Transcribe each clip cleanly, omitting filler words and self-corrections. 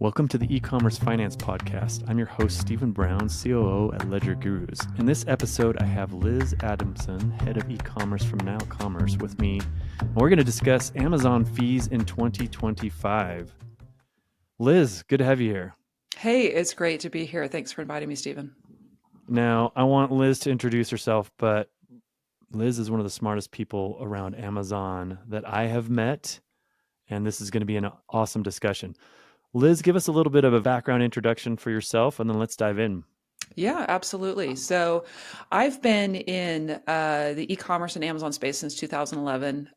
Welcome to the E-commerce Finance Podcast. I'm your host, Stephen Brown, COO at Ledger Gurus. In this episode, I have Liz Adamson, head of e-commerce from Now Commerce, with me. And we're going to discuss Amazon fees in 2025. Liz, good to have you here. Hey, it's great to be here. Thanks for inviting me, Stephen. Now, I want Liz to introduce herself, but Liz is one of the smartest people around Amazon that I have met, and this is going to be an awesome discussion. Liz, give us a little bit of a background introduction for yourself, and then let's dive in. Yeah, absolutely. So I've been in the e-commerce and Amazon space since 2011.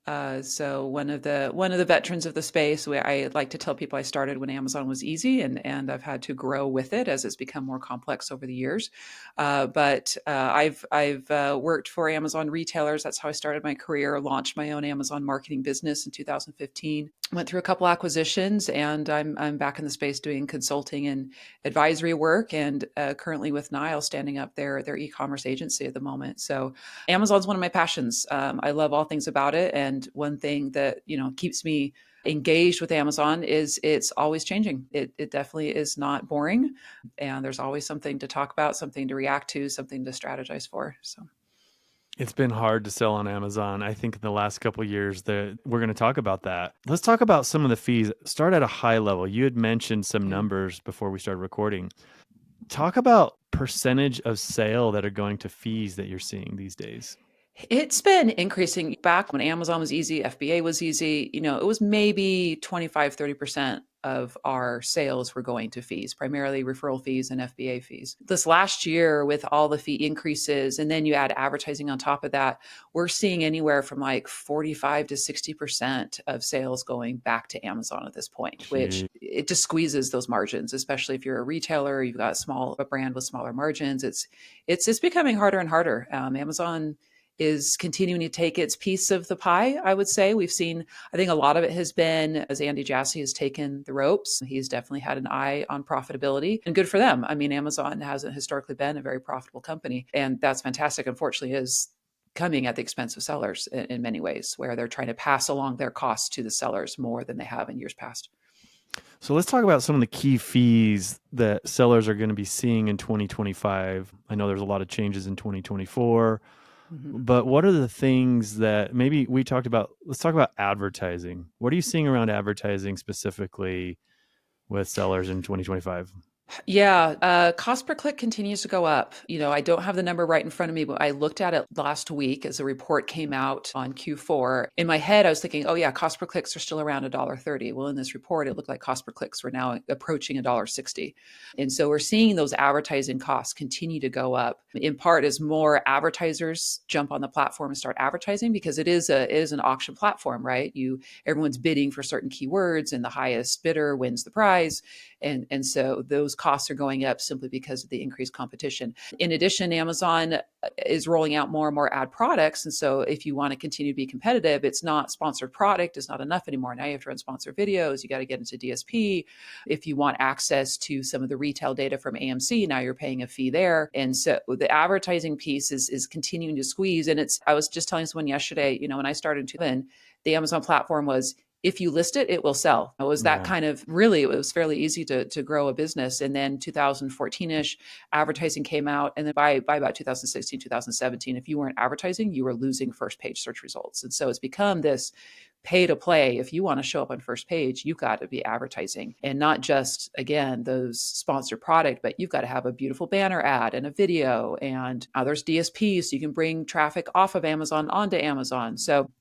So one of the veterans of the space. I like to tell people I started when Amazon was easy, and I've had to grow with it as it's become more complex over the years. But I've worked for Amazon retailers. That's how I started my career. Launched my own Amazon marketing business in 2015. Went through a couple acquisitions, and I'm back in the space doing consulting and advisory work, and currently with Nile standing up their e-commerce agency at the moment. So Amazon's one of my passions. I love all things about it, and one thing that keeps me engaged with Amazon is it's always changing. It definitely is not boring, and there's always something to talk about, something to react to, something to strategize for. So. It's been hard to sell on Amazon. I think in the last couple of years that we're going to talk about that. Let's talk about some of the fees. Start at a high level. You had mentioned some numbers before we started recording. Talk about percentage of sale that are going to fees that you're seeing these days. It's been increasing. Back when Amazon was easy, FBA was easy, it was maybe 25, 30% of our sales were going to fees, primarily referral fees and FBA fees. This last year, with all the fee increases, and then you add advertising on top of that, we're seeing anywhere from like 45 to 60% of sales going back to Amazon at this point, which it just squeezes those margins, especially if you're a retailer, you've got a brand with smaller margins. It's becoming harder and harder. Amazon is continuing to take its piece of the pie, I would say. We've seen, I think a lot of it has been as Andy Jassy has taken the ropes. He's definitely had an eye on profitability, and good for them. I mean, Amazon hasn't historically been a very profitable company, and that's fantastic. Unfortunately, is coming at the expense of sellers in many ways, where they're trying to pass along their costs to the sellers more than they have in years past. So let's talk about some of the key fees that sellers are going to be seeing in 2025. I know there's a lot of changes in 2024. But what are the things that maybe we talked about? Let's talk about advertising. What are you seeing around advertising specifically with sellers in 2025? Yeah, cost per click continues to go up. I don't have the number right in front of me, but I looked at it last week as a report came out on Q4. In my head, I was thinking, oh yeah, cost per clicks are still around $1.30. Well, in this report, it looked like cost per clicks were now approaching $1.60. And so we're seeing those advertising costs continue to go up, in part as more advertisers jump on the platform and start advertising, because it is an auction platform, right? Everyone's bidding for certain keywords, and the highest bidder wins the prize. And so those costs are going up simply because of the increased competition. In addition, Amazon is rolling out more and more ad products. And so if you want to continue to be competitive, it's not sponsored product is not enough anymore. Now you have to run sponsored videos. You got to get into DSP. If you want access to some of the retail data from AMC, now you're paying a fee there. And so the advertising piece is continuing to squeeze. And I was just telling someone yesterday, when I started the Amazon platform was, if you list it, it will sell. It was that kind of, really, it was fairly easy to grow a business. And then 2014-ish, advertising came out. And then by about 2016, 2017, if you weren't advertising, you were losing first page search results. And so it's become this pay to play. If you want to show up on first page, you've got to be advertising, and not just, again, those sponsored product, but you've got to have a beautiful banner ad and a video, and there's DSPs, so you can bring traffic off of Amazon onto Amazon. So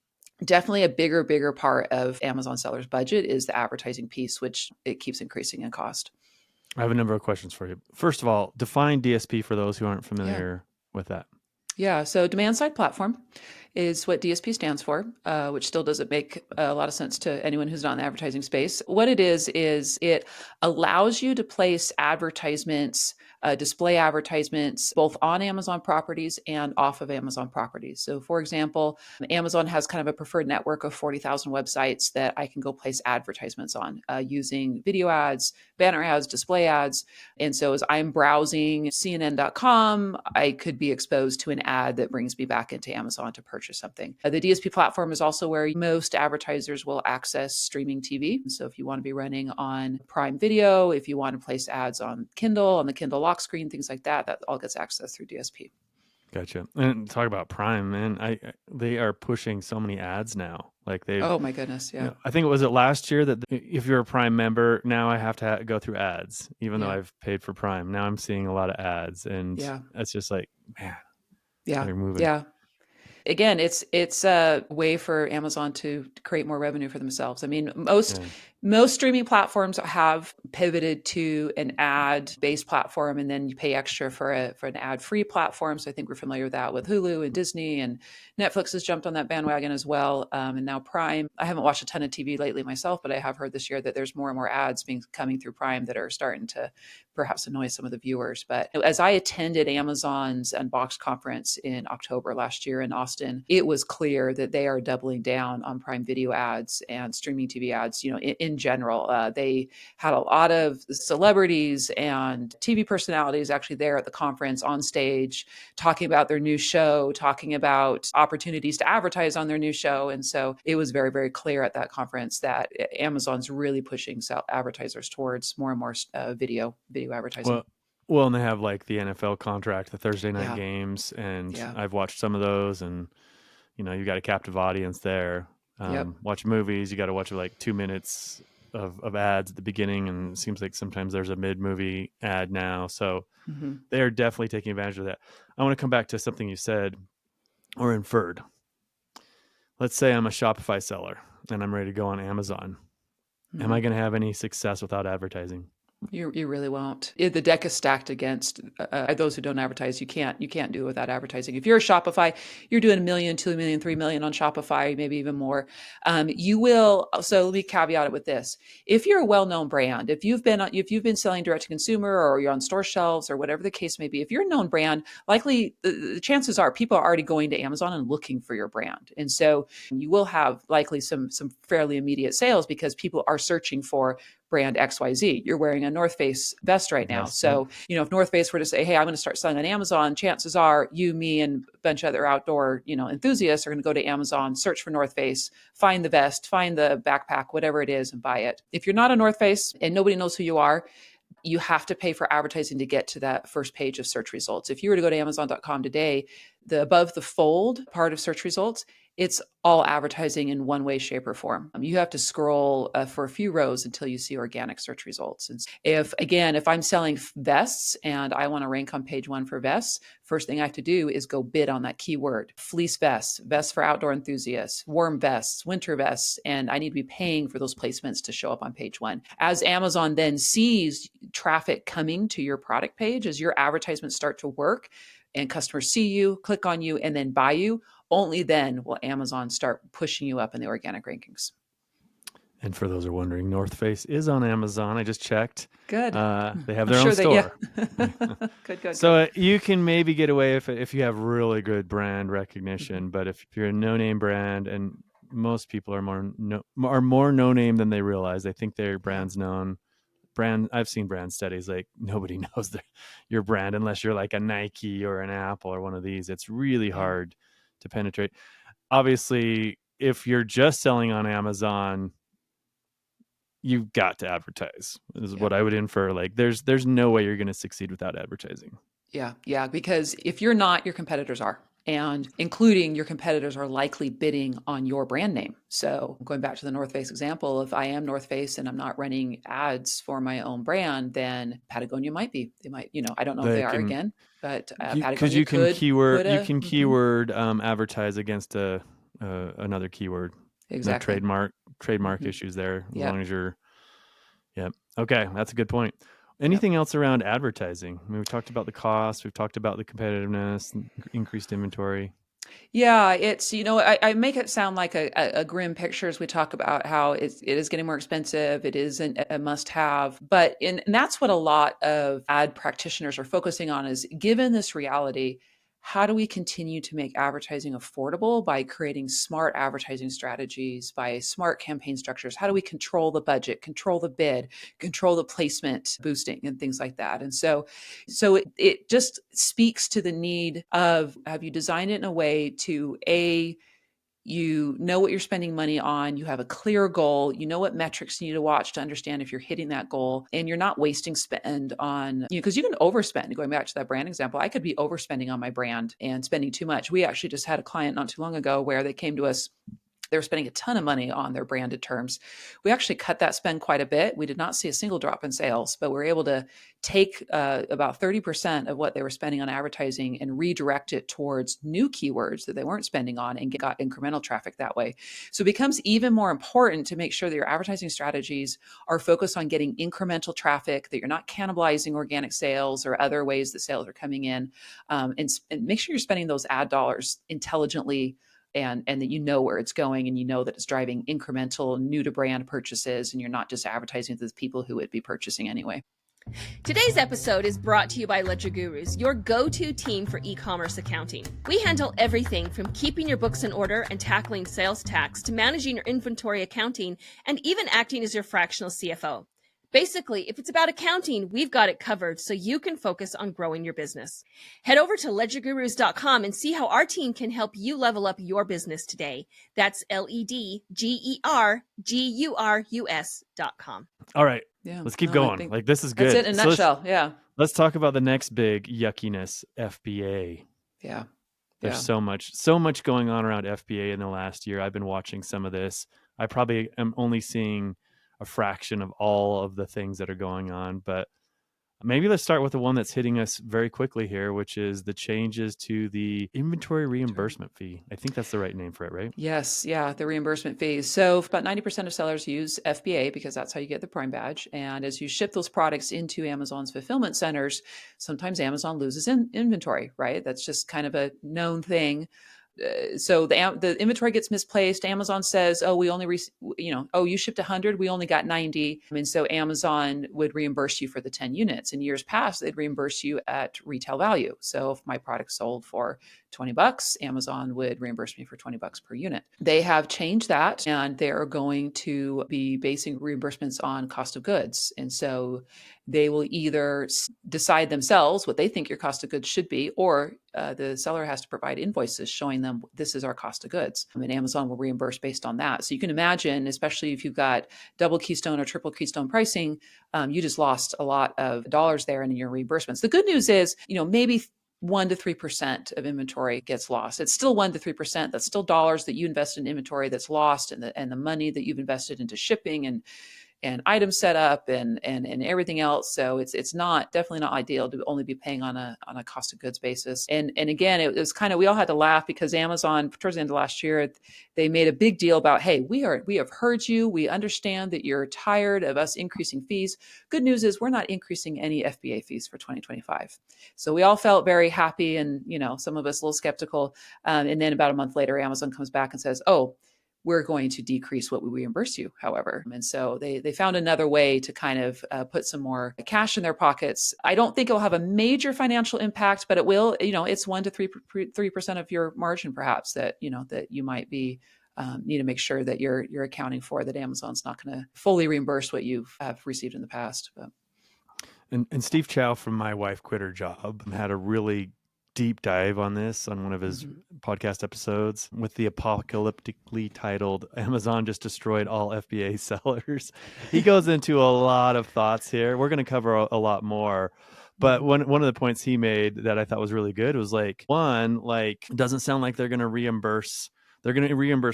definitely a bigger part of Amazon sellers' budget is the advertising piece, which it keeps increasing in cost. I have a number of questions for you. First of all, define DSP for those who aren't familiar with that. Yeah, so demand side platform is what DSP stands for, which still doesn't make a lot of sense to anyone who's not in the advertising space. What it is it allows you to place advertisements display advertisements both on Amazon properties and off of Amazon properties. So, for example, Amazon has kind of a preferred network of 40,000 websites that I can go place advertisements on using video ads, banner ads, display ads. And so as I'm browsing CNN.com, I could be exposed to an ad that brings me back into Amazon to purchase something. The DSP platform is also where most advertisers will access streaming TV. So if you want to be running on Prime Video, if you want to place ads on Kindle, on the Kindle lock screen, things like that, that all gets accessed through DSP. Gotcha. And talk about Prime, man. They are pushing so many ads now. Like Oh my goodness, yeah. I think it was last year that if you're a Prime member, now I have to go through ads, even though Yeah. I've paid for Prime. Now I'm seeing a lot of ads, and Yeah. it's just like, man, Yeah. they're moving. Yeah. Again, it's a way for Amazon to create more revenue for themselves. I mean, most streaming platforms have pivoted to an ad-based platform, and then you pay extra for an ad-free platform. So I think we're familiar with that with Hulu and Disney, and Netflix has jumped on that bandwagon as well. And now Prime. I haven't watched a ton of TV lately myself, but I have heard this year that there's more and more ads coming through Prime that are starting to perhaps annoy some of the viewers. But as I attended Amazon's Unboxed conference in October last year in Austin, it was clear that they are doubling down on Prime Video ads and streaming TV ads. In general, they had a lot of celebrities and TV personalities actually there at the conference on stage talking about their new show, talking about opportunities to advertise on their new show. And so it was very, very clear at that conference that Amazon's really pushing advertisers towards more and more video advertising. Well, and they have like the NFL contract, the Thursday night Yeah. games, and Yeah. I've watched some of those, and you got a captive audience there. Yep. Watch movies, you got to watch like 2 minutes of ads at the beginning, and it seems like sometimes there's a mid-movie ad now. So they are definitely taking advantage of that. I want to come back to something you said or inferred. Let's say I'm a Shopify seller and I'm ready to go on Amazon. Am I going to have any success without advertising? You really won't. The deck is stacked against those who don't advertise. You can't do it without advertising. If you're a Shopify, you're doing $1 million, $2 million, $3 million on Shopify, maybe even more. You will. So let me caveat it with this: if you're a well-known brand, if you've been selling direct to consumer, or you're on store shelves, or whatever the case may be, if you're a known brand, likely the chances are people are already going to Amazon and looking for your brand, and so you will have likely some fairly immediate sales because people are searching for brand XYZ. You're wearing a North Face vest right now. So, if North Face were to say, hey, I'm going to start selling on Amazon, chances are you, me, and a bunch of other outdoor, enthusiasts are going to go to Amazon, search for North Face, find the vest, find the backpack, whatever it is, and buy it. If you're not a North Face and nobody knows who you are, you have to pay for advertising to get to that first page of search results. If you were to go to Amazon.com today, the above the fold part of search results, it's all advertising in one way, shape, or form. You have to scroll for a few rows until you see organic search results. And if I'm selling vests and I want to rank on page 1 for vests, first thing I have to do is go bid on that keyword: fleece vests, vests for outdoor enthusiasts, warm vests, winter vests, and I need to be paying for those placements to show up on page 1. As Amazon then sees traffic coming to your product page, as your advertisements start to work and customers see you, click on you, and then buy you, only then will Amazon start pushing you up in the organic rankings. And for those who are wondering, North Face is on Amazon. I just checked. Good. They have their own store. Good. So you can maybe get away if you have really good brand recognition. But if you're a no-name brand, and most people are more no-name than they realize, they think their brand's known. I've seen brand studies like nobody knows your brand unless you're like a Nike or an Apple or one of these. It's really hard to penetrate. Obviously, if you're just selling on Amazon, you've got to advertise. Is what I would infer. Like there's no way you're going to succeed without advertising. Yeah, because if you're not, your competitors are. And including your competitors are likely bidding on your brand name. So going back to the North Face example, if I am North Face and I'm not running ads for my own brand, then Patagonia might be. They might, I don't know if they are again, but Patagonia you can keyword could advertise against another keyword. Exactly. No trademark issues there as long as you're. Yeah. Okay, that's a good point. Anything else around advertising? I mean, we talked about the cost. We've talked about the competitiveness, increased inventory. Yeah, it's, I make it sound like a grim picture as we talk about how it is getting more expensive. It isn't a must have. And that's what a lot of ad practitioners are focusing on is given this reality, how do we continue to make advertising affordable by creating smart advertising strategies, by smart campaign structures? How do we control the budget, control the bid, control the placement boosting and things like that? And so it just speaks to the need of have you designed it in a way to you know what you're spending money on, you have a clear goal, you know what metrics you need to watch to understand if you're hitting that goal, and you're not wasting spend on, because you can overspend. Going back to that brand example, I could be overspending on my brand and spending too much. We actually just had a client not too long ago where they came to us. They were spending a ton of money on their branded terms. We actually cut that spend quite a bit. We did not see a single drop in sales, but we were able to take about 30% of what they were spending on advertising and redirect it towards new keywords that they weren't spending on and got incremental traffic that way. So it becomes even more important to make sure that your advertising strategies are focused on getting incremental traffic, that you're not cannibalizing organic sales or other ways that sales are coming in, and make sure you're spending those ad dollars intelligently, and that you know where it's going, and you know that it's driving incremental new to brand purchases, and you're not just advertising to the people who would be purchasing anyway. Today's episode is brought to you by Ledger Gurus, your go-to team for e-commerce accounting. We handle everything from keeping your books in order and tackling sales tax to managing your inventory accounting and even acting as your fractional CFO. Basically, if it's about accounting, we've got it covered so you can focus on growing your business. Head over to ledgergurus.com and see how our team can help you level up your business today. That's ledgergurus.com. All right. Yeah. Let's keep going. Like, this is good. That's it in a nutshell. Yeah. Let's talk about the next big yuckiness, FBA. Yeah. There's so much going on around FBA in the last year. I've been watching some of this. I probably am only seeing a fraction of all of the things that are going on, but maybe let's start with the one that's hitting us very quickly here, which is the changes to the inventory reimbursement fee. I think that's the right name for it, right? Yes. Yeah. The reimbursement fees. So about 90% of sellers use FBA because that's how you get the Prime badge. And as you ship those products into Amazon's fulfillment centers, sometimes Amazon loses inventory, right? That's just kind of a known thing. So the inventory gets misplaced. Amazon says, "Oh, we only, oh, you shipped 100, we only got 90," and so Amazon would reimburse you for the 10 units. In years past, they'd reimburse you at retail value. So if my product sold for $20, Amazon would reimburse me for $20 per unit. They have changed that, and they are going to be basing reimbursements on cost of goods, and so they will either decide themselves what they think your cost of goods should be, or the seller has to provide invoices showing them this is our cost of goods. And Amazon will reimburse based on that. So you can imagine, especially if you've got double keystone or triple keystone pricing, you just lost a lot of dollars there in your reimbursements. The good news is, maybe 1 to 3% of inventory gets lost. It's still 1 to 3%. That's still dollars that you invested in inventory that's lost, and the money that you've invested into shipping and item setup and everything else. So it's not definitely not ideal to only be paying on a cost of goods basis. And again, it was kind of, we all had to laugh because Amazon towards the end of last year, they made a big deal about, hey, we have heard you. We understand that you're tired of us increasing fees. Good news is we're not increasing any FBA fees for 2025. So we all felt very happy, and some of us a little skeptical. And then about a month later, Amazon comes back and says, "Oh, we're going to decrease what we reimburse you, however." And so they found another way to kind of put some more cash in their pockets. I don't think it will have a major financial impact, but it will, it's 1 to 3% of your margin, perhaps, that you might be need to make sure that you're accounting for, that Amazon's not going to fully reimburse what you have received in the past. But. And Steve Chow from My Wife Quit Her Job had a really deep dive on this on one of his podcast episodes with the apocalyptically titled "Amazon Just Destroyed All FBA Sellers." He goes into a lot of thoughts here. We're going to cover a lot more. But one of the points he made that I thought was really good was it doesn't sound like they're going to reimburse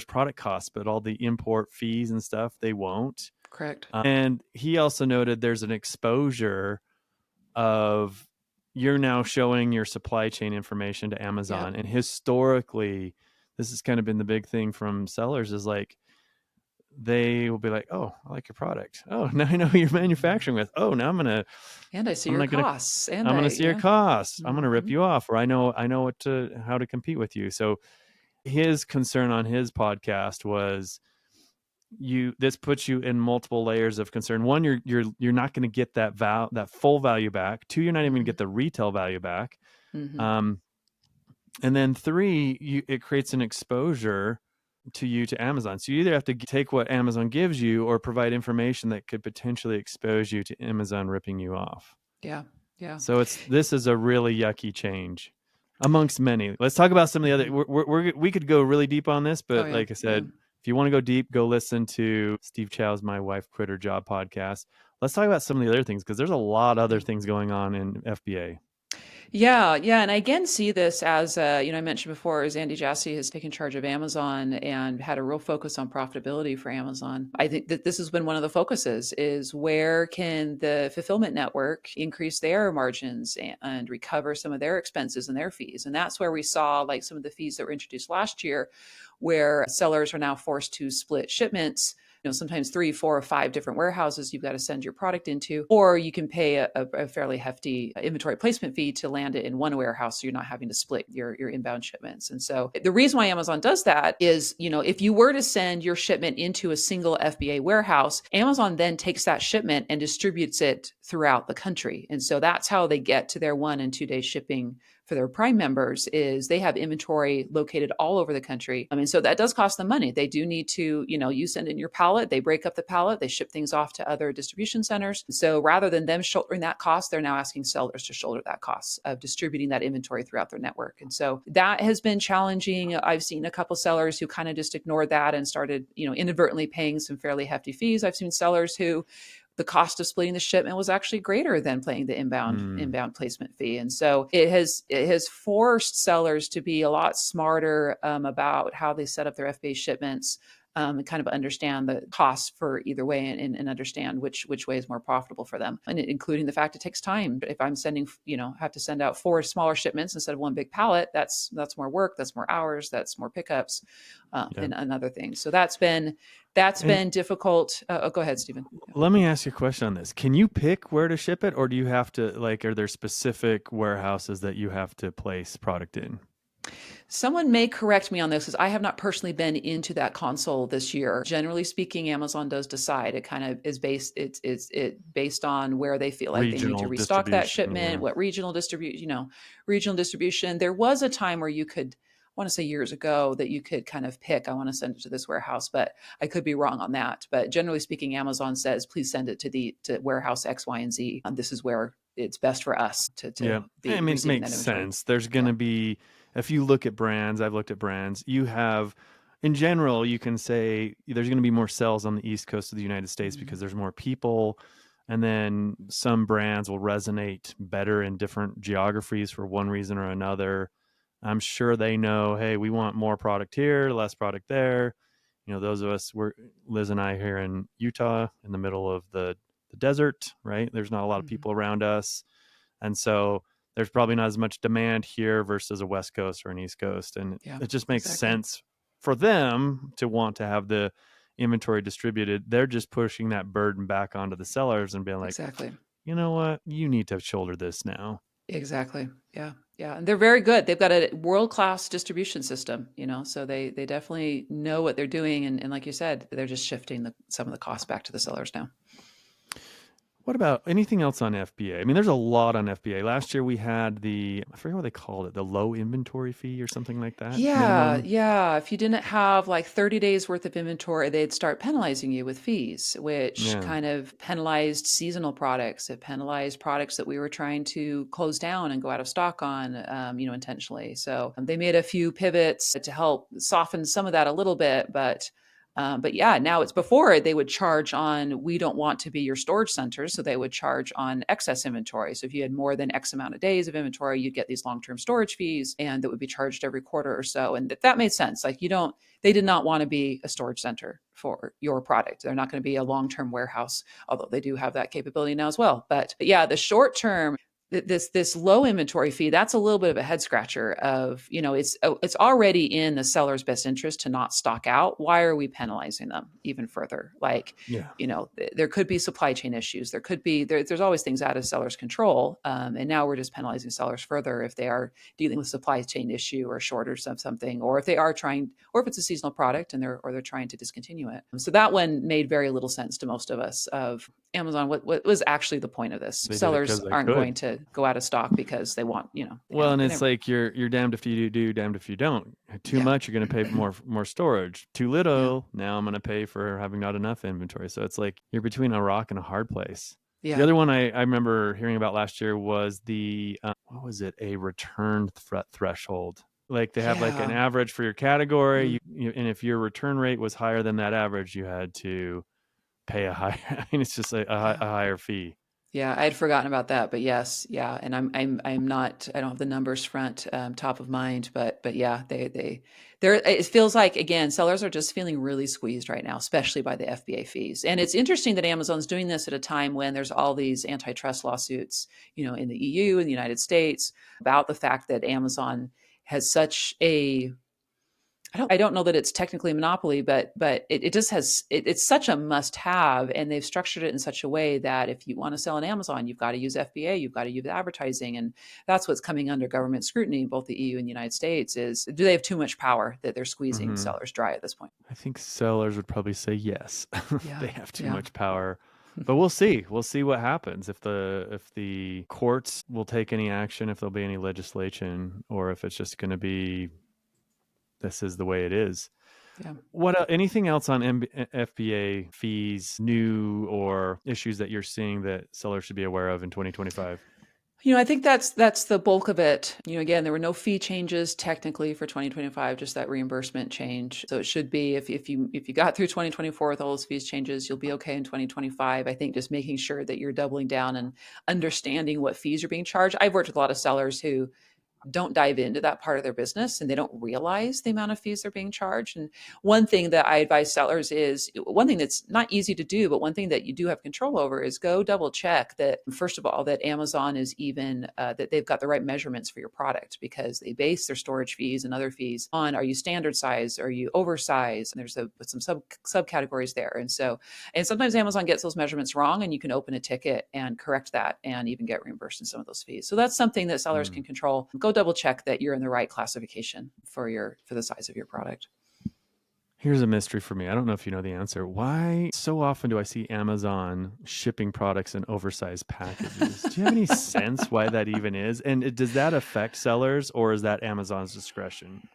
product costs, but all the import fees and stuff, they won't. Correct. And he also noted there's an exposure of you're now showing your supply chain information to Amazon. And historically, this has kind of been the big thing from sellers is like, they will be like, "Oh, I like your product. Oh, now I know who you're manufacturing with. Oh, now I'm I see your costs. I'm going to see your costs. I'm going to rip you off, or I know how to compete with you." So his concern on his podcast was this puts you in multiple layers of concern. One, you're not going to get that full value back. Two, you're not even going to get the retail value back. And then three, it creates an exposure to Amazon. So you either have to take what Amazon gives you or provide information that could potentially expose you to Amazon ripping you off. Yeah. So this is a really yucky change amongst many. Let's talk about some of the other. We could go really deep on this, but like I said, if you want to go deep, go listen to Steve Chow's "My Wife Quit Her Job" podcast. Let's talk about some of the other things, because there's a lot of other things going on in FBA. Yeah. And I again see this as, I mentioned before, as Andy Jassy has taken charge of Amazon and had a real focus on profitability for Amazon. I think that this has been one of the focuses, is where can the fulfillment network increase their margins and recover some of their expenses and their fees. And that's where we saw like some of the fees that were introduced last year, where sellers are now forced to split shipments. Sometimes 3, 4, or 5 different warehouses you've got to send your product into, or you can pay a fairly hefty inventory placement fee to land it in one warehouse, so you're not having to split your inbound shipments. And so the reason why Amazon does that is, if you were to send your shipment into a single FBA warehouse, Amazon then takes that shipment and distributes it throughout the country. And so that's how they get to their 1 and 2 day shipping for their Prime members, is they have inventory located all over the country. So that does cost them money. They do need to, you send in your pallet, they break up the pallet, they ship things off to other distribution centers. So rather than them shouldering that cost, they're now asking sellers to shoulder that cost of distributing that inventory throughout their network. And so that has been challenging. I've seen a couple sellers who kind of just ignored that and started, inadvertently paying some fairly hefty fees. I've seen sellers who the cost of splitting the shipment was actually greater than paying the inbound placement fee. And so it has forced sellers to be a lot smarter about how they set up their FBA shipments, and kind of understand the costs for either way, and understand which way is more profitable for them. And including the fact it takes time. If I'm sending, have to send out 4 smaller shipments instead of 1 big pallet, that's more work, that's more hours, that's more pickups, and other things. So that's been difficult. Go ahead, Stephen. Let me ask you a question on this. Can you pick where to ship it, or do you have to, are there specific warehouses that you have to place product in? Someone may correct me on this, because I have not personally been into that console this year. Generally speaking, Amazon does decide. It kind of is based on where they feel like they need to restock that shipment, what regional distribution. There was a time where you could, I want to say years ago, that you could kind of pick, I want to send it to this warehouse, but I could be wrong on that. But generally speaking, Amazon says, please send it to warehouse X, Y, and Z. This is where it's best for us to be. It makes sense. There's going to be, if you look at brands, I've looked at brands, you have, in general, you can say there's going to be more sales on the East Coast of the United States because there's more people. And then some brands will resonate better in different geographies for one reason or another. I'm sure they know, hey, we want more product here, less product there. Those of us, Liz and I here in Utah, in the middle of the desert, right? There's not a lot of people around us. And so there's probably not as much demand here versus a West Coast or an East Coast. And it just makes sense for them to want to have the inventory distributed. They're just pushing that burden back onto the sellers and being like, you know what? You need to shoulder this now. Exactly. Yeah. And they're very good. They've got a world-class distribution system, so they definitely know what they're doing. And like you said, they're just shifting some of the costs back to the sellers now. What about anything else on FBA? I mean, there's a lot on FBA. Last year we had I forget what they called it, the low inventory fee or something like that. Yeah. If you didn't have like 30 days worth of inventory, they'd start penalizing you with fees, which kind of penalized seasonal products. It penalized products that we were trying to close down and go out of stock on, intentionally. So they made a few pivots to help soften some of that a little bit, but now it's, before they would charge on, we don't want to be your storage center. So they would charge on excess inventory. So if you had more than X amount of days of inventory, you'd get these long-term storage fees, and that would be charged every quarter or so. And that made sense. Like they did not want to be a storage center for your product. They're not going to be a long-term warehouse, although they do have that capability now as well. But the short term, this low inventory fee, that's a little bit of a head scratcher of, it's already in the seller's best interest to not stock out. Why are we penalizing them even further? Like, Yeah. There could be supply chain issues. There could be, there's always things out of sellers' control. And now we're just penalizing sellers further if they are dealing with supply chain issue or shortage of something, or if they are trying, or if it's a seasonal product and they're trying to discontinue it. So that one made very little sense to most of us of Amazon. What was actually the point of this? They did it Sellers 'cause they aren't could. going to go out of stock because they want, Well, and they it's never- like you're damned if you do, damned if you don't. Too Yeah. much, you're going to pay more storage. Too little, now I'm going to pay for having not enough inventory. So it's like you're between a rock and a hard place. The yeah. other one I remember hearing about last year was the what was it? A return threshold. Like they have like an Yeah. average for your category, and if your return rate was higher than that average, you had to pay a higher. I mean, it's just a higher fee. Yeah, I had forgotten about that, but yes, yeah, and I'm not, I don't have the numbers top of mind, but yeah, they're it feels like, again, sellers are just feeling really squeezed right now, especially by the FBA fees. And it's interesting that Amazon's doing this at a time when there's all these antitrust lawsuits, in the EU and the United States about the fact that Amazon has such a, I don't know that it's technically a monopoly, but it just has, it's such a must have, and they've structured it in such a way that if you want to sell on Amazon, you've got to use FBA, you've got to use advertising. And that's what's coming under government scrutiny, both the EU and the United States, is do they have too much power that they're squeezing sellers dry at this point? I think sellers would probably say yes. Yeah. They have too much power. But we'll see. We'll see what happens if the courts will take any action, if there'll be any legislation, or if it's just going to be this is the way it is. Yeah. What anything else on FBA fees, new or issues that you're seeing that sellers should be aware of in 2025? I think that's the bulk of it. Again, there were no fee changes technically for 2025, just that reimbursement change. So it should be, if you got through 2024 with all those fees changes, you'll be okay in 2025. I think just making sure that you're doubling down and understanding what fees are being charged. I've worked with a lot of sellers who don't dive into that part of their business and they don't realize the amount of fees they're being charged. And one thing that I advise sellers is, one thing that's not easy to do, but one thing that you do have control over is go double check that, first of all, that Amazon is even, that they've got the right measurements for your product, because they base their storage fees and other fees on, are you standard size? Are you oversized? And there's some subcategories there. And sometimes Amazon gets those measurements wrong, and you can open a ticket and correct that and even get reimbursed in some of those fees. So that's something that sellers can control. Go double check that you're in the right classification for the size of your product. Here's a mystery for me. I don't know if you know the answer. Why so often do I see Amazon shipping products in oversized packages? Do you have any sense why that even is? And does that affect sellers, or is that Amazon's discretion?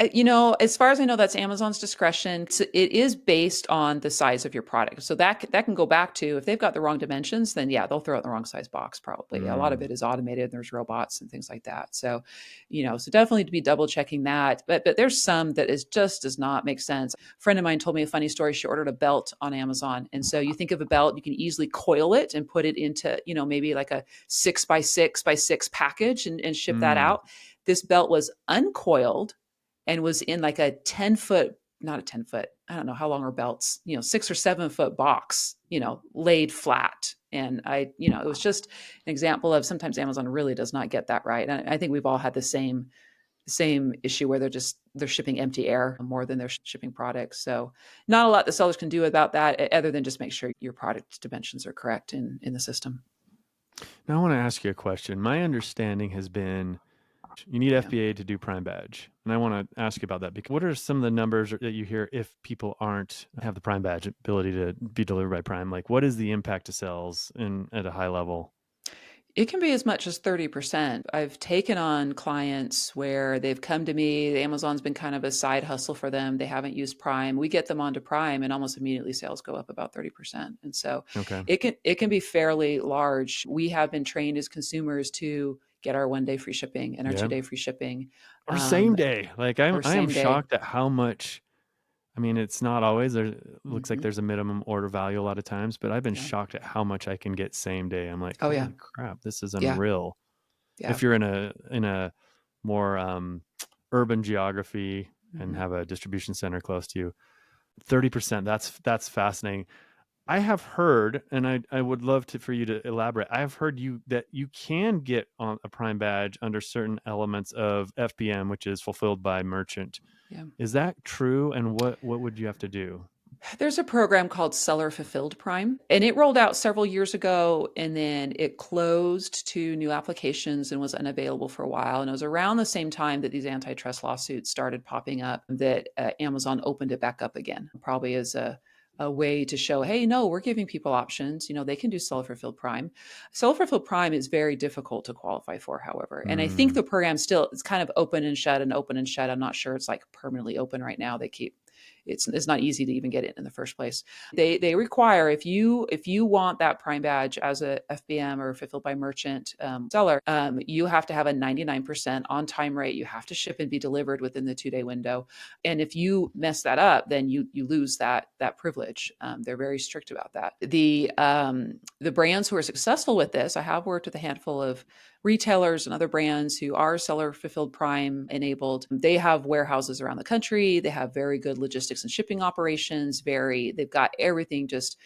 As far as I know, that's Amazon's discretion. It is based on the size of your product. So that can go back to, if they've got the wrong dimensions, then yeah, they'll throw out the wrong size box probably. A lot of it is automated, and there's robots and things like that. So, so definitely to be double checking that. But there's some that just does not make sense. A friend of mine told me a funny story. She ordered a belt on Amazon. And so you think of a belt, you can easily coil it and put it into, maybe like a 6x6x6 package and ship that out. This belt was uncoiled and was in like a 10-foot, not a 10-foot, I don't know how long are belts, 6 or 7 foot box, laid flat. And it was just an example of, sometimes Amazon really does not get that right. And I think we've all had the same issue where they're shipping empty air more than they're shipping products. So not a lot the sellers can do about that, other than just make sure your product dimensions are correct in the system. Now I want to ask you a question. My understanding has been you need FBA to do Prime Badge. And I want to ask you about that, because what are some of the numbers that you hear if people have the Prime Badge ability to be delivered by Prime? Like, what is the impact to sales at a high level? It can be as much as 30%. I've taken on clients where they've come to me, Amazon's been kind of a side hustle for them. They haven't used Prime. We get them onto Prime, and almost immediately sales go up about 30%. And so it can be fairly large. We have been trained as consumers to get our 1-day free shipping and our 2-day free shipping. Or same day. Like I am shocked at how much. I mean, it's not always. There looks like there's a minimum order value a lot of times, but I've been shocked at how much I can get same day. I'm like, holy crap, this is unreal. Yeah. If you're in a more urban geography and have a distribution center close to you, 30%. That's fascinating. I have heard, and I would love for you to elaborate. I have heard that you can get on a Prime badge under certain elements of FBM, which is fulfilled by merchant. Yeah. Is that true? And what would you have to do? There's a program called Seller Fulfilled Prime, and it rolled out several years ago, and then it closed to new applications and was unavailable for a while. And it was around the same time that these antitrust lawsuits started popping up that Amazon opened it back up again, probably as a way to show, hey, no, we're giving people options. They can do Seller Fulfilled Prime. Seller Fulfilled Prime is very difficult to qualify for, however. And I think the program still is kind of open and shut and open and shut. I'm not sure it's like permanently open right now. It's not easy to even get it in the first place. They require, if you want that Prime badge as a FBM or fulfilled by merchant seller, you have to have a 99% on time rate. You have to ship and be delivered within the 2-day window. And if you mess that up, then you lose that privilege. They're very strict about that. The brands who are successful with this, I have worked with a handful of retailers and other brands who are Seller Fulfilled Prime enabled. They have warehouses around the country. They have very good logistics and shipping operations. They've got everything just,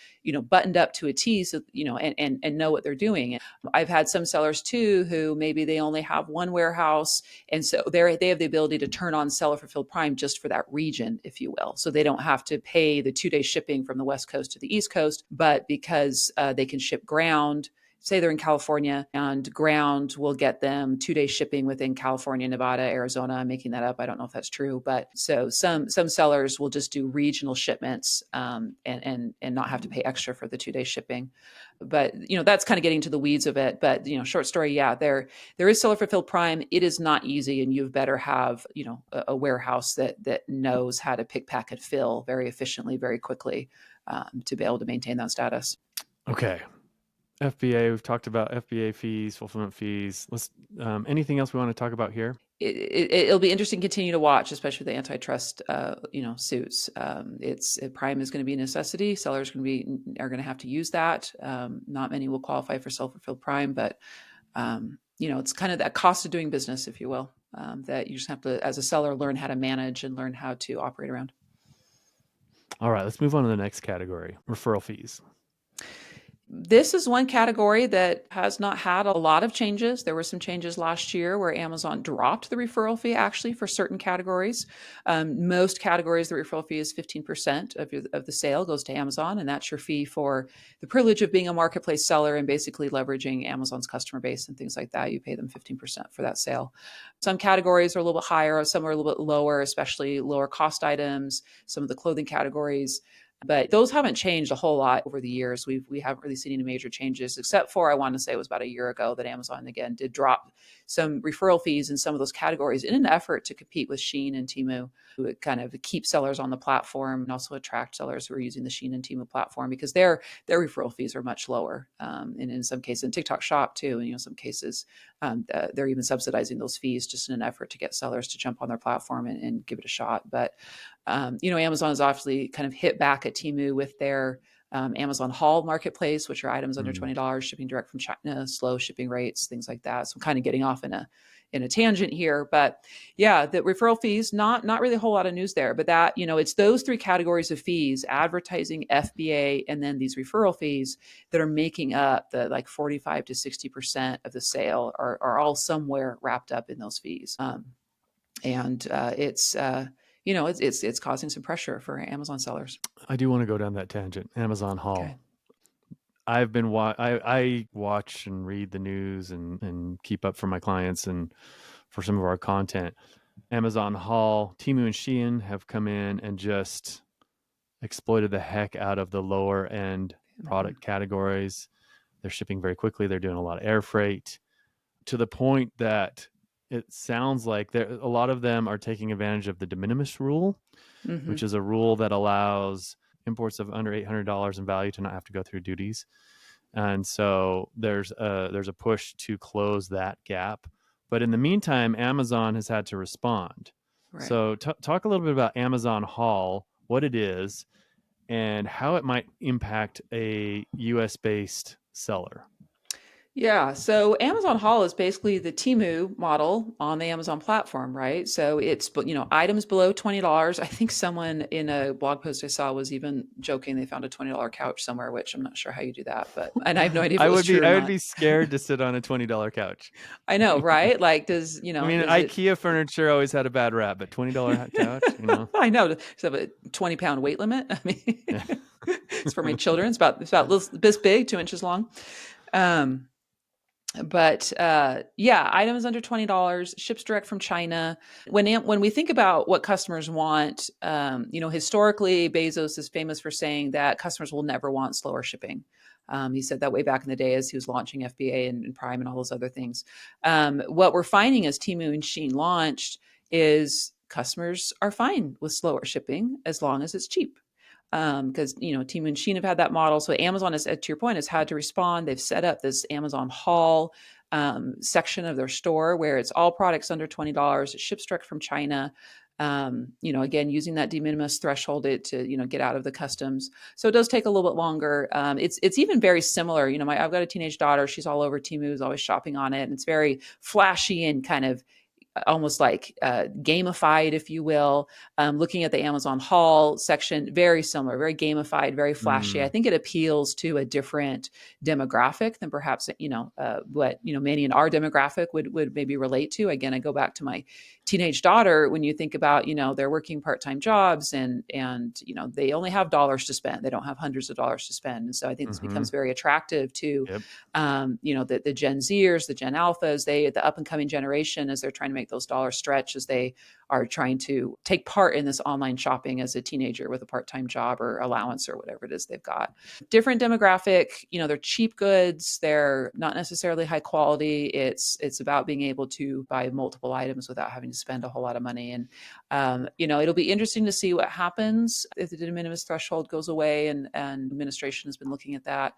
buttoned up to a T. So, and know what they're doing. And I've had some sellers too, who maybe they only have one warehouse. And so they have the ability to turn on Seller Fulfilled Prime just for that region, if you will. So they don't have to pay the 2-day shipping from the West Coast to the East Coast, but because they can ship ground, say they're in California, and ground will get them 2-day shipping within California, Nevada, Arizona. I'm making that up. I don't know if that's true, but so some sellers will just do regional shipments and not have to pay extra for the 2-day shipping. But that's kind of getting to the weeds of it. But short story, yeah, there is Seller Fulfilled Prime. It is not easy, and you've better have a warehouse that knows how to pick, pack, and fill very efficiently, very quickly to be able to maintain that status. Okay. FBA, we've talked about FBA fees, fulfillment fees. Let's anything else we want to talk about here? It'll be interesting to continue to watch, especially the antitrust, suits. Prime is going to be a necessity. Sellers are going to have to use that. Not many will qualify for self-fulfilled Prime, but it's kind of that cost of doing business, if you will, that you just have to, as a seller, learn how to manage and learn how to operate around. All right, let's move on to the next category: referral fees. This is one category that has not had a lot of changes. There were some changes last year where Amazon dropped the referral fee actually for certain categories. Most categories, the referral fee is 15% of the sale goes to Amazon, and that's your fee for the privilege of being a marketplace seller and basically leveraging Amazon's customer base and things like that. You pay them 15% for that sale. Some categories are a little bit higher, some are a little bit lower, especially lower cost items, some of the clothing categories. But those haven't changed a whole lot over the years. We haven't really seen any major changes, except for, I want to say it was about a year ago that Amazon again did drop some referral fees in some of those categories in an effort to compete with Shein and Temu, who would kind of keep sellers on the platform and also attract sellers who are using the Shein and Temu platform because their referral fees are much lower. And in some cases, in TikTok Shop too, and some cases they're even subsidizing those fees just in an effort to get sellers to jump on their platform and give it a shot. But Amazon has obviously kind of hit back at Temu with their Amazon Haul marketplace, which are items under $20, shipping direct from China, slow shipping rates, things like that. So I'm kind of getting off in a tangent here, but yeah, the referral fees, not really a whole lot of news there, but that, it's those three categories of fees: advertising, FBA, and then these referral fees that are making up the like 45 to 60% of the sale are all somewhere wrapped up in those fees. It's causing some pressure for Amazon sellers. I do want to go down that tangent. Amazon Haul. Okay. I've been I watch and read the news and keep up for my clients and for some of our content. Amazon Haul, Temu and Shein have come in and just exploited the heck out of the lower end product categories. They're shipping very quickly. They're doing a lot of air freight to the point that it sounds like a lot of them are taking advantage of the de minimis rule, which is a rule that allows imports of under $800 in value to not have to go through duties. And so there's a push to close that gap. But in the meantime, Amazon has had to respond. Right. So talk a little bit about Amazon Haul, what it is, and how it might impact a US-based seller. Yeah, so Amazon Haul is basically the Temu model on the Amazon platform, right? So it's, items below $20. I think someone in a blog post I saw was even joking they found a $20 couch somewhere, which I'm not sure how you do that, and I have no idea if it was true or I would not. be scared to sit on a $20 couch. I know, right? Like, I mean, does it? IKEA furniture always had a bad rap, but $20 couch, I know. Does it have a 20-pound weight limit? I mean, Yeah. it's for my children. It's about this big, 2 inches long. Um, but yeah, items under $20, ships direct from China. When we think about what customers want, historically Bezos is famous for saying that customers will never want slower shipping. He said that way back in the day as he was launching FBA and Prime and all those other things. What we're finding as Temu and Shein launched is customers are fine with slower shipping as long as it's cheap, because Temu and Shein have had that model. So Amazon has, to your point, has had to respond. They've set up this Amazon Haul section of their store where it's all products under $20. It ships direct from China. Again, using that de minimis threshold to get out of the customs. So it does take a little bit longer. It's even very similar. I've got a teenage daughter. She's all over Temu, is always shopping on it, and it's very flashy and kind of almost like gamified, if you will. Looking at the Amazon Haul section, very similar, very gamified, very flashy. I think it appeals to a different demographic than perhaps what many in our demographic would maybe relate to. Again, I go back to my teenage daughter. When you think about they're working part-time jobs and they only have dollars to spend. They don't have hundreds of dollars to spend, and so I think this becomes very attractive to Yep. the Gen Zers, the Gen Alphas, the up and coming generation, as they're trying to make those dollars stretch, as they are trying to take part in this online shopping as a teenager with a part-time job or allowance or whatever it is they've got. Different demographic, they're cheap goods. They're not necessarily high quality. It's about being able to buy multiple items without having to spend a whole lot of money. And, it'll be interesting to see what happens if the de minimis threshold goes away, and administration has been looking at that.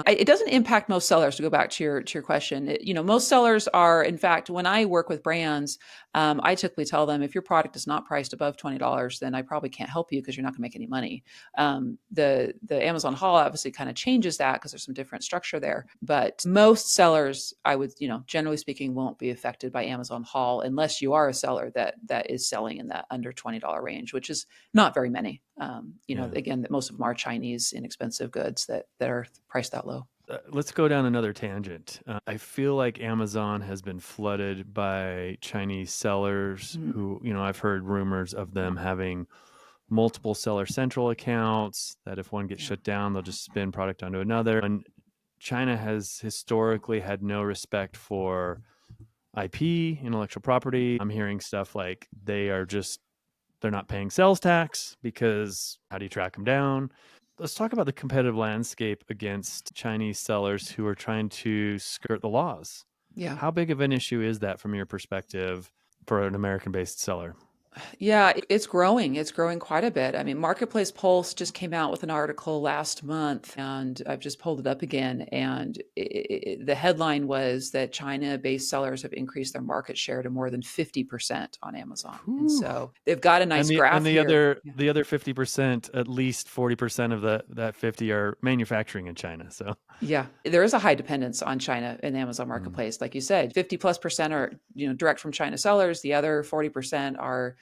It doesn't impact most sellers, to go back to your question. Most sellers are, in fact, when I work with brands, I typically tell them, if your product is not priced above $20, then I probably can't help you because you're not going to make any money. The Amazon Haul obviously kind of changes that because there's some different structure there. But most sellers, I would, generally speaking, won't be affected by Amazon Haul unless you are a seller that is selling in that under $20 range, which is not very many. Again, that most of them are Chinese inexpensive goods that are priced that low. Let's go down another tangent. I feel like Amazon has been flooded by Chinese sellers who, I've heard rumors of them having multiple seller central accounts, that if one gets shut down, they'll just spin product onto another. And China has historically had no respect for IP, intellectual property. I'm hearing stuff like they're not paying sales tax because how do you track them down? Let's talk about the competitive landscape against Chinese sellers who are trying to skirt the laws. Yeah. How big of an issue is that from your perspective for an American-based seller? Yeah, it's growing. It's growing quite a bit. I mean, Marketplace Pulse just came out with an article last month, and I've just pulled it up again. And the headline was that China-based sellers have increased their market share to more than 50% on Amazon. Ooh. And so they've got a nice graph and the here. The other 50%, at least 40% of that 50 are manufacturing in China. So yeah, there is a high dependence on China in the Amazon Marketplace. Like you said, 50+% are direct from China sellers. The other 40% are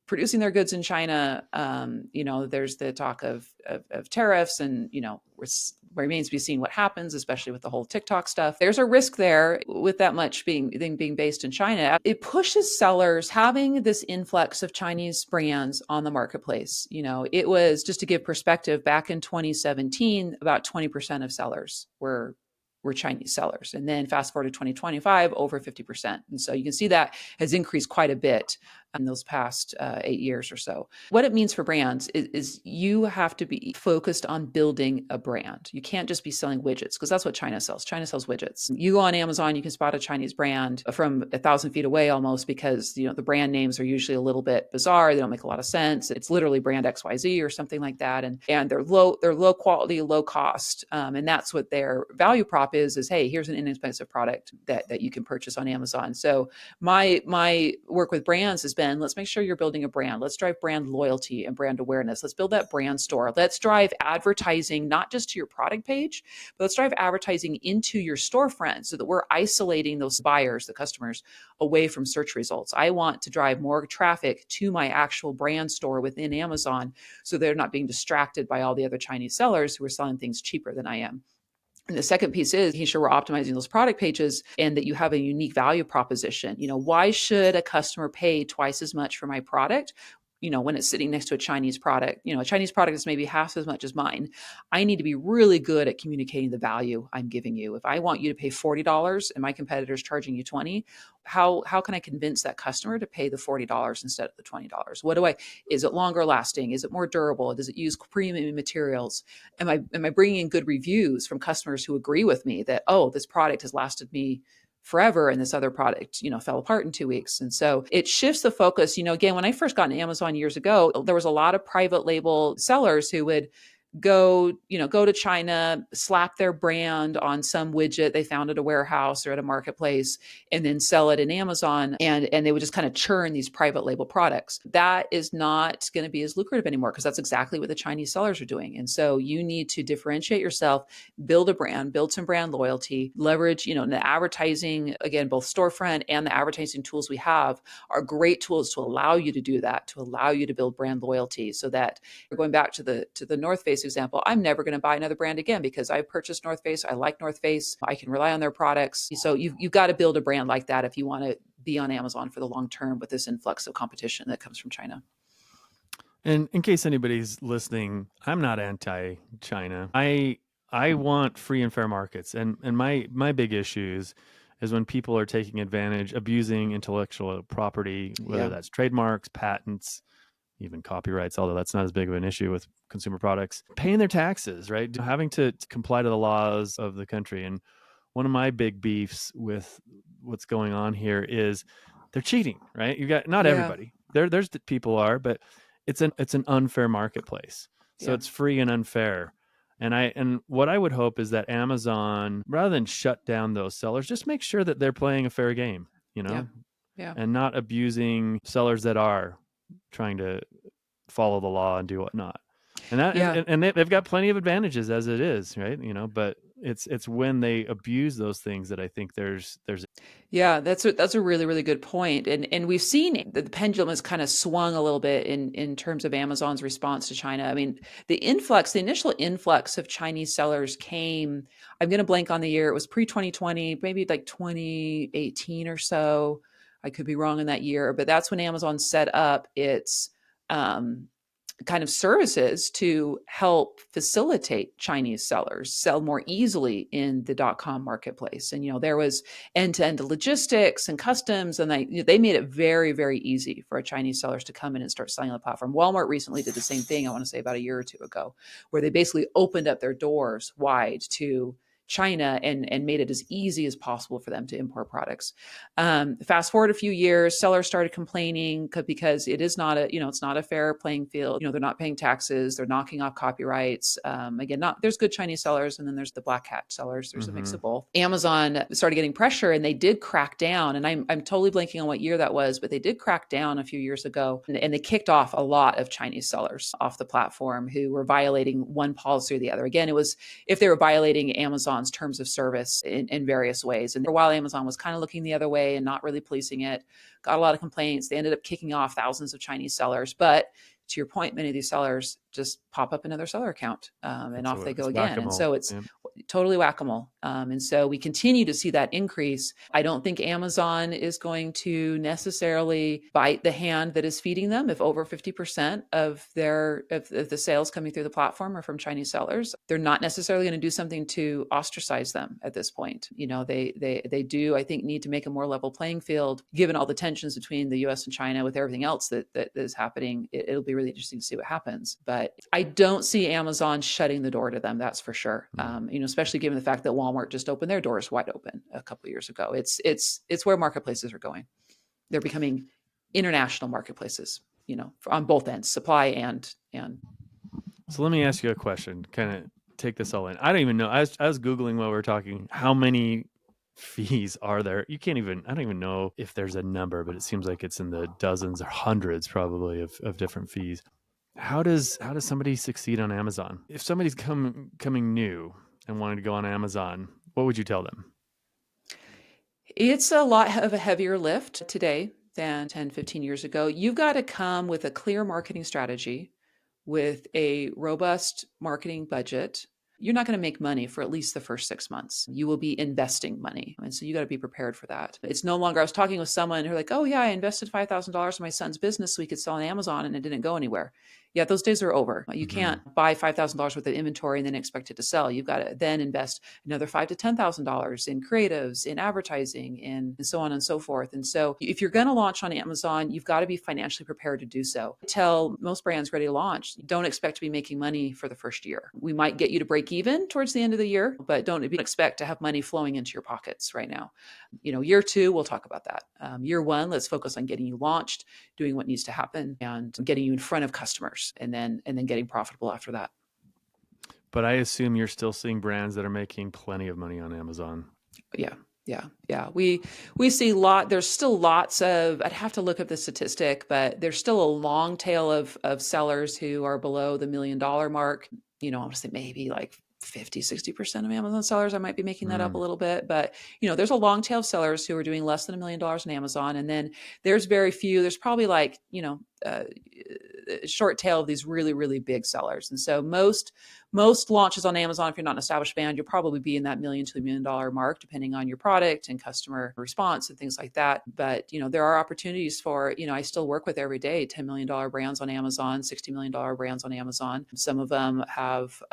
producing their goods in China. There's the talk of tariffs, and remains to be seen what happens, especially with the whole TikTok stuff. There's a risk there with that much being based in China. It pushes sellers having this influx of Chinese brands on the marketplace. It was, just to give perspective, back in 2017, about 20% of sellers were Chinese sellers. And then fast forward to 2025, over 50%. And so you can see that has increased quite a bit in those past 8 years or so. What it means for brands is you have to be focused on building a brand. You can't just be selling widgets, because that's what China sells. China sells widgets. You go on Amazon, you can spot a Chinese brand from 1,000 feet away almost, because the brand names are usually a little bit bizarre. They don't make a lot of sense. It's literally brand XYZ or something like that. And they're low quality, low cost. And that's what their value prop is, hey, here's an inexpensive product that you can purchase on Amazon. So my work with brands has spend. Let's make sure you're building a brand. Let's drive brand loyalty and brand awareness. Let's build that brand store. Let's drive advertising, not just to your product page, but let's drive advertising into your storefront so that we're isolating those buyers, the customers, away from search results. I want to drive more traffic to my actual brand store within Amazon so they're not being distracted by all the other Chinese sellers who are selling things cheaper than I am. And the second piece is making sure we're optimizing those product pages and that you have a unique value proposition. Why should a customer pay twice as much for my product? When it's sitting next to a Chinese product, a Chinese product is maybe half as much as mine. I need to be really good at communicating the value I'm giving you. If I want you to pay $40 and my competitor is charging you $20, how can I convince that customer to pay the $40 instead of the $20? Is it longer lasting? Is it more durable? Does it use premium materials? Am I bringing in good reviews from customers who agree with me that, oh, this product has lasted me forever and this other product fell apart in 2 weeks? And so it shifts the focus. Again, when I first got into Amazon years ago, there was a lot of private label sellers who would go to China, slap their brand on some widget they found at a warehouse or at a marketplace, and then sell it in Amazon. And they would just kind of churn these private label products. That is not going to be as lucrative anymore because that's exactly what the Chinese sellers are doing. And so you need to differentiate yourself, build a brand, build some brand loyalty, leverage, the advertising, again, both storefront and the advertising tools we have are great tools to allow you to do that, to allow you to build brand loyalty so that going back to the North Face example, I'm never going to buy another brand again because I purchased North Face. I like North Face. I can rely on their products. So you've got to build a brand like that if you want to be on Amazon for the long term with this influx of competition that comes from China. And in case anybody's listening, I'm not anti-China. I want free and fair markets. And my big issues is when people are taking advantage, abusing intellectual property, whether that's trademarks, patents, even copyrights, although that's not as big of an issue with consumer products, paying their taxes, right? Having to comply to the laws of the country. And one of my big beefs with what's going on here is they're cheating, right? You got not everybody. There's people are, but it's an unfair marketplace. So it's free and unfair. And what I would hope is that Amazon, rather than shut down those sellers, just make sure that they're playing a fair game, and not abusing sellers that are trying to follow the law and do whatnot. And that, and they've got plenty of advantages as it is, right? But it's when they abuse those things that I think there's. Yeah, that's a really, really good point. And we've seen that the pendulum has kind of swung a little bit in terms of Amazon's response to China. I mean, the initial influx of Chinese sellers came, I'm going to blank on the year. It was pre-2020, maybe like 2018 or so. I could be wrong in that year, but that's when Amazon set up its kind of services to help facilitate Chinese sellers sell more easily in the .com marketplace. And, there was end-to-end logistics and customs, and they made it very, very easy for Chinese sellers to come in and start selling on the platform. Walmart recently did the same thing, I want to say about a year or two ago, where they basically opened up their doors wide to China and made it as easy as possible for them to import products. Fast forward a few years, sellers started complaining because it is not it's not a fair playing field. They're not paying taxes, they're knocking off copyrights. Again, there's good Chinese sellers and then there's the black hat sellers. There's a mix of both. Amazon started getting pressure and they did crack down. And I'm totally blanking on what year that was, but they did crack down a few years ago and they kicked off a lot of Chinese sellers off the platform who were violating one policy or the other. Again, it was if they were violating Amazon's terms of service in various ways. And for a while, Amazon was kind of looking the other way and not really policing it. Got a lot of complaints. They ended up kicking off thousands of Chinese sellers. But to your point, many of these sellers just pop up another seller account and off they go again. Whack-a-mole. And so it's totally whack-a-mole. And so we continue to see that increase. I don't think Amazon is going to necessarily bite the hand that is feeding them. If over 50% of the sales coming through the platform are from Chinese sellers, they're not necessarily going to do something to ostracize them at this point. They do, I think, need to make a more level playing field, given all the tensions between the US and China with everything else that is happening. It'll be really interesting to see what happens. But I don't see Amazon shutting the door to them. That's for sure. Especially given the fact that Walmart just opened their doors wide open a couple of years ago. It's where marketplaces are going. They're becoming international marketplaces, on both ends, supply and. So let me ask you a question. Kind of take this all in. I don't even know. I was Googling while we were talking how many fees are there? I don't even know if there's a number, but it seems like it's in the dozens or hundreds probably of different fees. How does somebody succeed on Amazon? If somebody's coming new and wanting to go on Amazon, what would you tell them? It's a lot of a heavier lift today than 10, 15 years ago. You've got to come with a clear marketing strategy, with a robust marketing budget. You're not going to make money for at least the first 6 months. You will be investing money. And so you got to be prepared for that. It's no longer, I was talking with someone who like, oh yeah, I invested $5,000 in my son's business so he could sell on Amazon and it didn't go anywhere. Yeah, those days are over. You can't buy $5,000 worth of inventory and then expect it to sell. You've got to then invest another $5,000 to $10,000 in creatives, in advertising, and so on and so forth. And so if you're going to launch on Amazon, you've got to be financially prepared to do so. I tell most brands ready to launch, don't expect to be making money for the first year. We might get you to break even towards the end of the year, but don't expect to have money flowing into your pockets right now. Year two, we'll talk about that. Year one, let's focus on getting you launched, doing what needs to happen, and getting you in front of customers, and then getting profitable after that. But I assume you're still seeing brands that are making plenty of money on Amazon. Yeah. We see there's still lots of, I'd have to look up the statistic, but there's still a long tail of sellers who are below the $1 million mark. I want to say maybe like 50, 60% of Amazon sellers. I might be making that up a little bit, but there's a long tail of sellers who are doing less than $1 million on Amazon. And then there's very few, there's probably like, a short tail of these really, really big sellers. And so most launches on Amazon, if you're not an established brand, you'll probably be in that $1 million to $1 million mark, depending on your product and customer response and things like that. But, there are opportunities for, I still work with every day, $10 million brands on Amazon, $60 million brands on Amazon. Some of them have,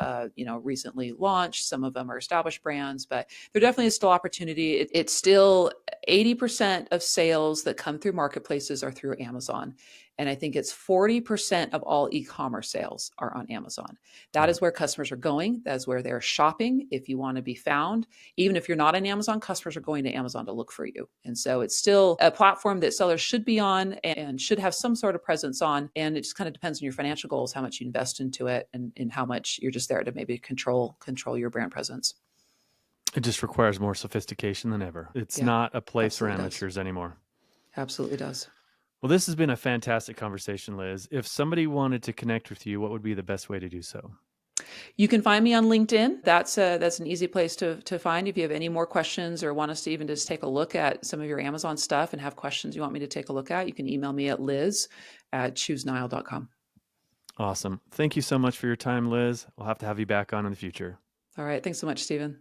recently launched. Some of them are established brands, but there definitely is still opportunity. It's still 80% of sales that come through marketplaces are through Amazon. And I think it's 40% of all e-commerce sales are on Amazon. That is where customers are going. That's where they're shopping. If you want to be found, even if you're not on Amazon, customers are going to Amazon to look for you. And so it's still a platform that sellers should be on and should have some sort of presence on. And it just kind of depends on your financial goals, how much you invest into it, and how much you're just there to maybe control your brand presence. It just requires more sophistication than ever. It's not a place for amateurs anymore. Absolutely does. Well, this has been a fantastic conversation, Liz. If somebody wanted to connect with you, what would be the best way to do so? You can find me on LinkedIn. That's an easy place to find. If you have any more questions or want us to even just take a look at some of your Amazon stuff and have questions you want me to take a look at, you can email me at liz@choosenile.com. Awesome. Thank you so much for your time, Liz. We'll have to have you back on in the future. All right. Thanks so much, Stephen.